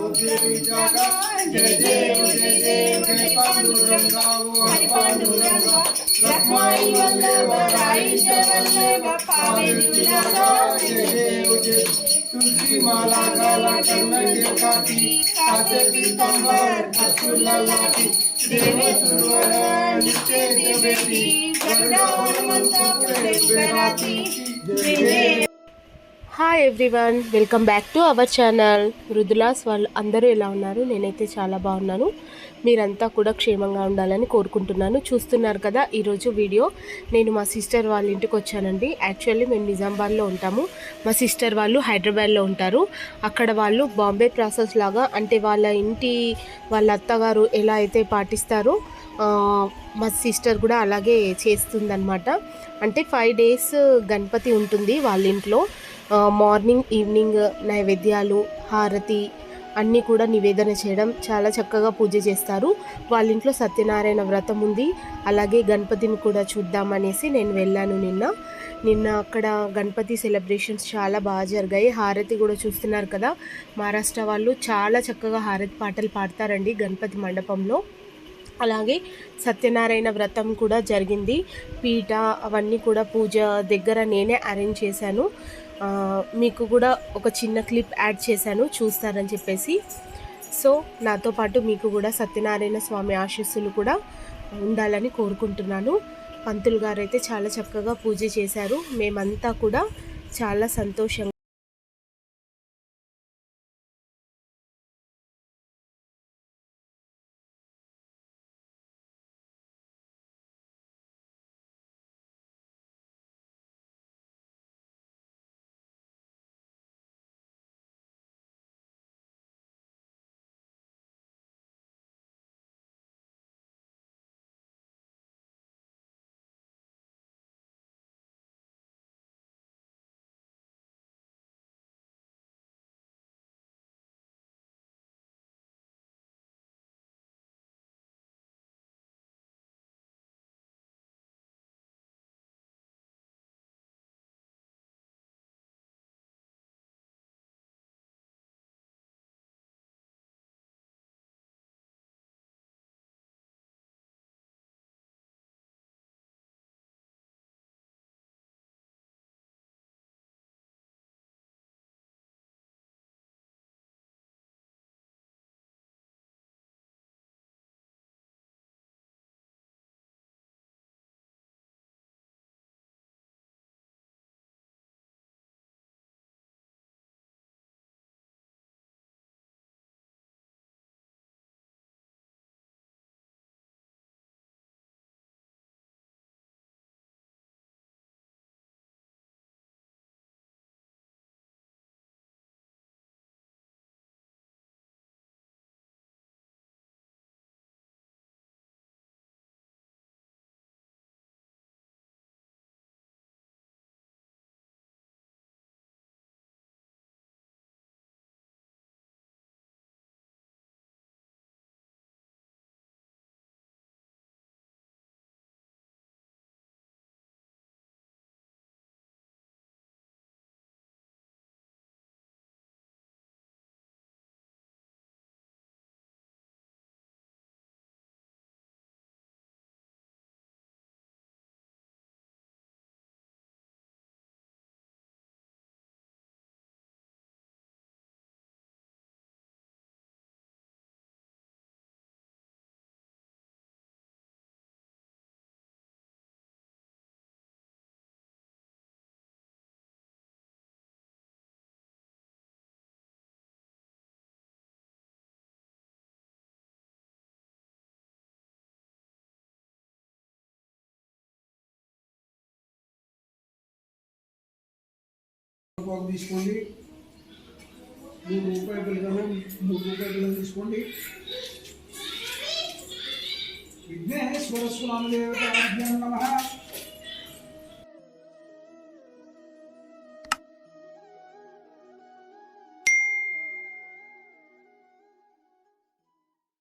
जय देव जय पांडुरंगा हरि पांडुरंगा रखमाई वल्लभ राई वल्लभ पावे दुलारा जय देव जय तुलसी माला काला कर्ण के काटी कासे पीतांबर कस्तूरला लाटी देव सुरवर नित्य देवेती गरुड़ मंत्र पुरे बेराती जय देव। Hi everyone, welcome back to our channel Mrudula's. వాళ్ళు అందరూ ఎలా ఉన్నారు? నేనైతే చాలా బాగున్నాను. మీరంతా కూడా క్షేమంగా ఉండాలని కోరుకుంటున్నాను. చూస్తున్నారు కదా ఈరోజు వీడియో. నేను మా సిస్టర్ వాళ్ళ ఇంటికి వచ్చానండి. యాక్చువల్లీ మేము నిజామాబాద్లో ఉంటాము, మా సిస్టర్ వాళ్ళు హైదరాబాద్లో ఉంటారు. అక్కడ వాళ్ళు బాంబే ప్రాసెస్ లాగా, అంటే వాళ్ళ అత్తగారు ఎలా అయితే పాటిస్తారో మా సిస్టర్ కూడా అలాగే చేస్తుందన్నమాట. అంటే 5 days గణపతి ఉంటుంది వాళ్ళ ఇంట్లో. మార్నింగ్ ఈవినింగ్ నైవేద్యాలు, హారతి అన్నీ కూడా నివేదన చేయడం, చాలా చక్కగా పూజ చేస్తారు. వాళ్ళ ఇంట్లో సత్యనారాయణ వ్రతం ఉంది. అలాగే గణపతిని కూడా చూద్దామనేసి నేను వెళ్ళాను నిన్న అక్కడ గణపతి సెలబ్రేషన్స్ చాలా బాగా జరిగాయి. హారతి కూడా చూస్తున్నారు కదా, మహారాష్ట్ర వాళ్ళు చాలా చక్కగా హారతి పాటలు పాడతారండి గణపతి మండపంలో. అలాగే సత్యనారాయణ వ్రతం కూడా జరిగింది. పీట అవన్నీ కూడా పూజ దగ్గర నేనే అరేంజ్ చేశాను. మీకు కూడా ఒక చిన్న క్లిప్ యాడ్ చేశాను, చూస్తారని చెప్పేసి. సో నాతో పాటు మీకు కూడా సత్యనారాయణ స్వామి ఆశీస్సులు కూడా ఉండాలని కోరుకుంటున్నాను. పంతులు గారు అయితే చాలా చక్కగా పూజ చేశారు. మేమంతా కూడా చాలా సంతోషంగా తీసుకోండి. 3 రూపాయల బిళ్ళను 3 రూపాయల బిళ్ళను తీసుకోండి. విఘ్నేశ్వర స్వామి దేవతాభ్యం నమః.